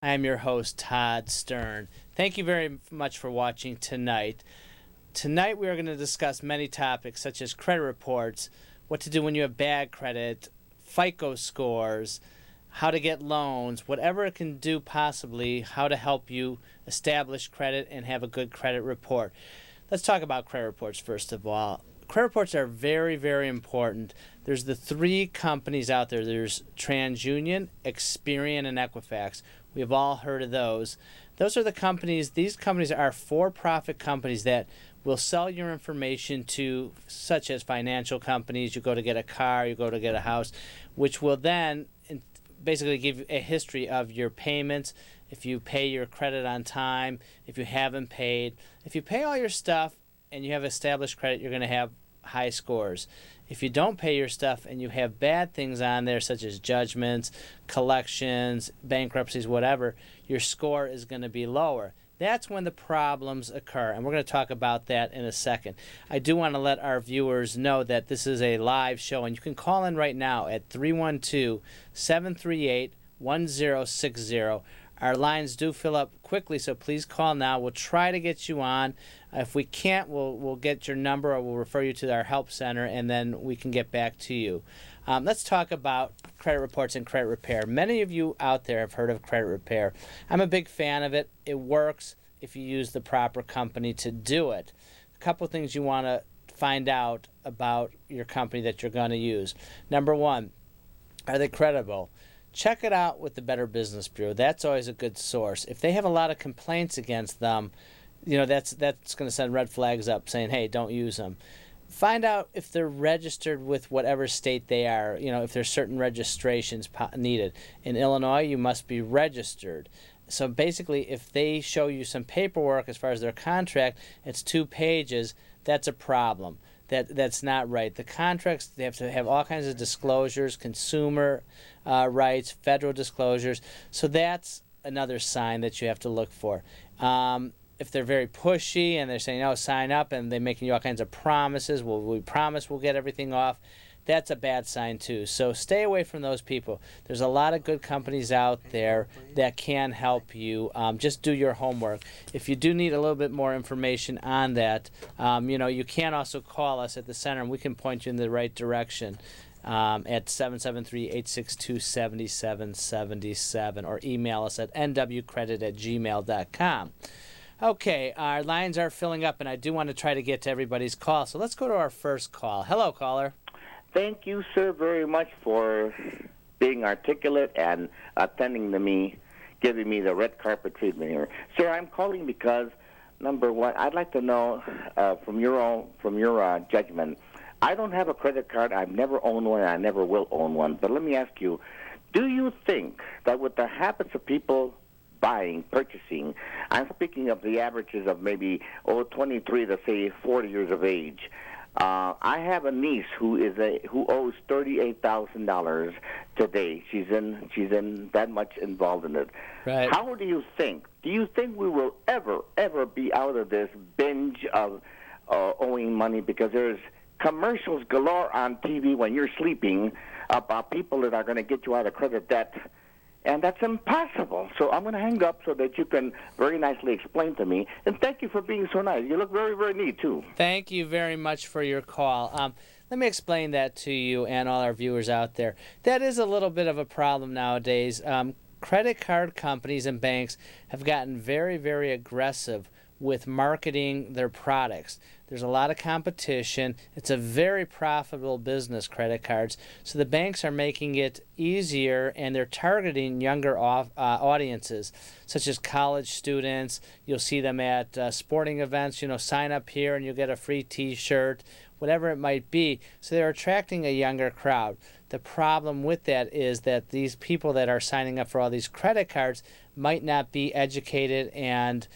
I am your host, Todd Stern. Thank you very much for watching tonight. Tonight we are going to discuss many topics such as credit reports, what to do when you have bad credit, FICO scores, how to get loans, whatever it can do possibly, how to help you establish credit and have a good credit report. Let's talk about credit reports first of all. Credit reports are very, very important. There's the three companies out there. There's TransUnion, Experian, and Equifax. We've all heard of those. Those are the companies, these companies are for-profit companies that will sell your information to, such as financial companies. You go to get a car, you go to get a house, which will then basically give you a history of your payments, if you pay your credit on time, if you haven't paid. If you pay all your stuff and you have established credit, you're going to have high scores. If you don't pay your stuff and you have bad things on there, such as judgments, collections, bankruptcies, whatever, your score is going to be lower. That's when the problems occur, and we're going to talk about that in a second. I do want to let our viewers know that this is a live show, and you can call in right now at 312-738-1060. Our lines do fill up quickly, so please call now. We'll try to get you on. If we can't, we'll get your number or we'll refer you to our help center, and then we can get back to you. Let's talk about credit reports and credit repair. Many of you out there have heard of credit repair. I'm a big fan of it. It works if you use the proper company to do it. A couple things you want to find out about your company that you're going to use. Number one, are they credible? Check it out with the Better Business Bureau. That's always a good source. If they have a lot of complaints against them, that's going to send red flags up saying, hey, don't use them. Find out if they're registered with whatever state they are, if there's certain registrations needed. In Illinois, you must be registered. So basically, if they show you some paperwork as far as their contract, it's 2 pages, that's a problem. That's not right. The contracts, they have to have all kinds of disclosures, consumer rights, federal disclosures. So that's another sign that you have to look for. If they're very pushy and they're saying, oh, sign up, and they're making you all kinds of promises, we promise we'll get everything off, that's a bad sign too. So stay away from those people. There's a lot of good companies out there that can help you. Just do your homework. If you do need a little bit more information on that, you can also call us at the center and we can point you in the right direction at 773-862-7777 or email us at nwcredit@gmail.com. Okay, our lines are filling up and I do want to try to get to everybody's call. So let's go to our first call. Hello, caller. Thank you, sir, very much for being articulate and attending to me, giving me the red carpet treatment here. Sir, I'm calling because, number one, I'd like to know from your judgment. I don't have a credit card. I've never owned one. I never will own one. But let me ask you, do you think that with the habits of people purchasing, I'm speaking of the averages of maybe 23 to say 40 years of age. I have a niece who owes $38,000 today. She's in that much involved in it. Right. How do you think? Do you think we will ever be out of this binge of owing money? Because there's commercials galore on TV when you're sleeping about people that are going to get you out of credit debt. And that's impossible. So I'm going to hang up so that you can very nicely explain to me. And thank you for being so nice. You look very, very neat, too. Thank you very much for your call. Let me explain that to you and all our viewers out there. That is a little bit of a problem nowadays. Credit card companies and banks have gotten very, very aggressive with marketing their products. There's a lot of competition. It's a very profitable business, credit cards. So the banks are making it easier, and they're targeting younger audiences, such as college students. You'll see them at sporting events. Sign up here and you'll get a free T-shirt, whatever it might be. So they're attracting a younger crowd. The problem with that is that these people that are signing up for all these credit cards might not be educated and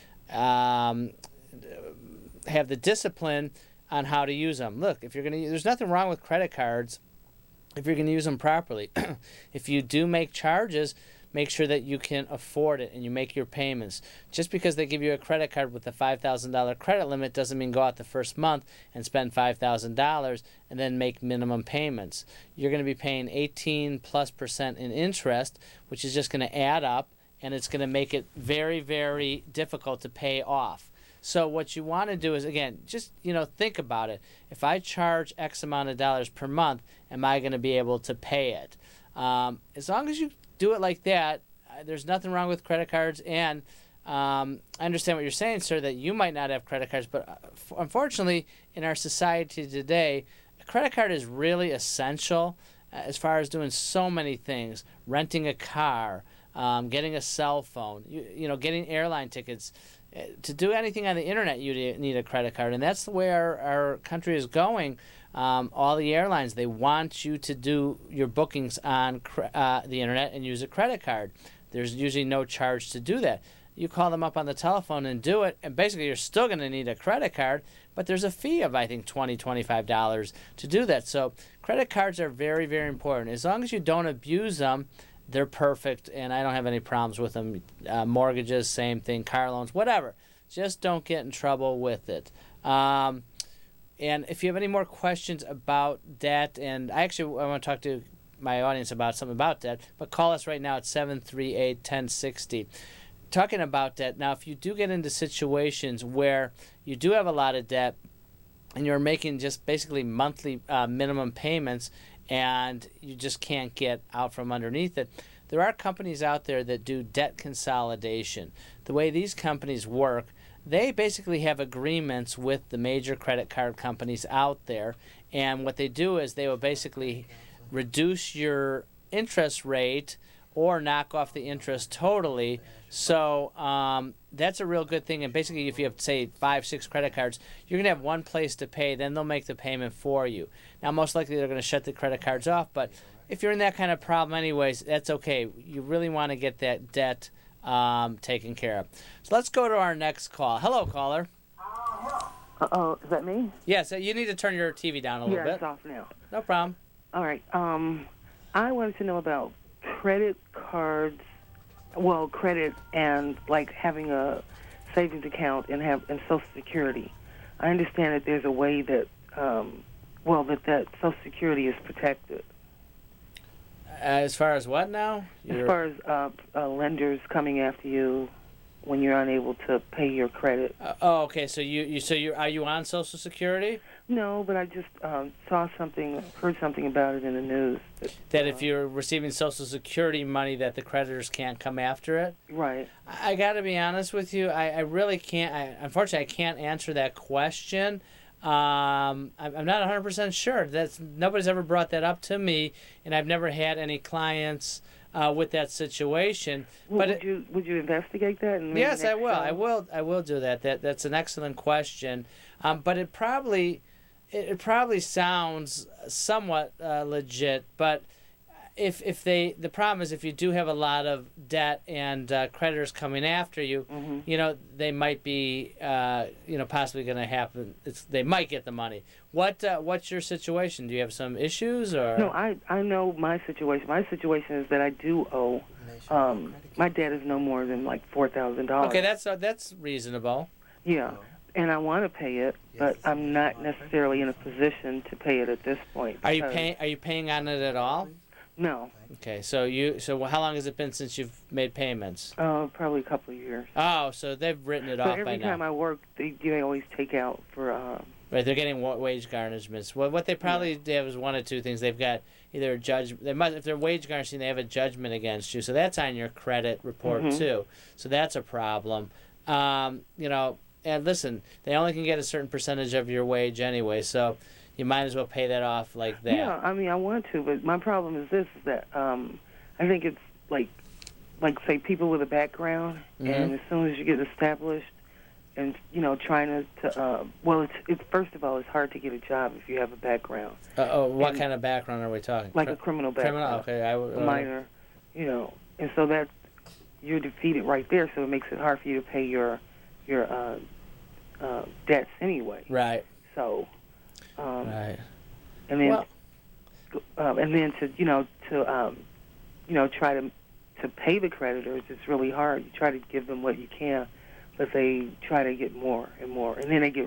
have the discipline on how to use them. Look, if you're going to, there's nothing wrong with credit cards if you're going to use them properly. If you do make charges, make sure that you can afford it and you make your payments. Just because they give you a credit card with a $5,000 credit limit doesn't mean go out the first month and spend $5,000 and then make minimum payments. You're going to be paying 18+% in interest, which is just going to add up. and it's going to make it very, very difficult to pay off. So what you want to do is, again, just, think about it. If I charge X amount of dollars per month, am I going to be able to pay it? As long as you do it like that, there's nothing wrong with credit cards. And I understand what you're saying, sir, that you might not have credit cards, but unfortunately, in our society today, a credit card is really essential as far as doing so many things: renting a car, getting a cell phone, getting airline tickets. To do anything on the internet, you need a credit card, and that's the way our country is going. All the airlines, they want you to do your bookings on the internet and use a credit card. There's usually no charge to do that. You call them up on the telephone and do it, and basically you're still going to need a credit card, but there's a fee of, I think, $20, $25 to do that. So credit cards are very, very important. As long as you don't abuse them, they're perfect, and I don't have any problems with them. Mortgages, same thing. Car loans, whatever. Just don't get in trouble with it. And if you have any more questions about debt, and I want to talk to my audience about something about debt, but call us right now at 738-1060. Talking about debt, now if you do get into situations where you do have a lot of debt and you're making just basically monthly minimum payments, and you just can't get out from underneath it, there are companies out there that do debt consolidation. The way these companies work, they basically have agreements with the major credit card companies out there, and what they do is they will basically reduce your interest rate or knock off the interest totally. So that's a real good thing. And basically, if you have, say, 5, 6 credit cards, you're going to have one place to pay. Then they'll make the payment for you. Now, most likely, they're going to shut the credit cards off. But if you're in that kind of problem anyways, that's okay. You really want to get that debt taken care of. So let's go to our next call. Hello, caller. Oh, is that me? Yes, you need to turn your TV down a little bit. Yeah, it's off now. No problem. All right. I wanted to know about credit cards. Well, credit and like having a savings account and Social Security. I understand that there's a way that that Social Security is protected. As far as what now? As far as lenders coming after you when you're unable to pay your credit. Okay. So are you on Social Security? No, but I just heard something about it in the news. That if you're receiving Social Security money, that the creditors can't come after it? Right. I got to be honest with you. I really can't. Unfortunately, I can't answer that question. I'm not 100% sure. Nobody's ever brought that up to me, and I've never had any clients with that situation. Well, but would you investigate that? And yes, I will. I will do that. That's an excellent question. But it probably sounds somewhat legit. But the problem is if you do have a lot of debt and creditors coming after you, mm-hmm. They might be possibly going to happen. They might get the money. What's your situation? Do you have some issues or? No, I know my situation. My situation is that I do owe. My debt is no more than like $4,000. Okay, that's reasonable. Yeah. And I want to pay it, but I'm not necessarily in a position to pay it at this point. Are you paying on it at all? No. Okay, so how long has it been since you've made payments? Probably a couple of years. Oh, so they've written it off by now. Every time I work, they always take out for. Right, they're getting wage garnishments. Well, what they probably have is one of two things. They've got either a judgment. If they're wage garnishing, they have a judgment against you. So that's on your credit report mm-hmm. too. So that's a problem. And listen, they only can get a certain percentage of your wage anyway. So you might as well pay that off like that. Yeah, I mean, I want to, but my problem is this: is that I think it's like say people with a background, mm-hmm. and as soon as you get established, and trying to it's first of all, it's hard to get a job if you have a background. What kind of background are we talking? Like a criminal background. Criminal, okay. A minor, and so that you're defeated right there. So it makes it hard for you to pay your debts anyway. Right. So. Right. And then, to try to pay the creditors, it's really hard. You try to give them what you can, but they try to get more and more, and then they get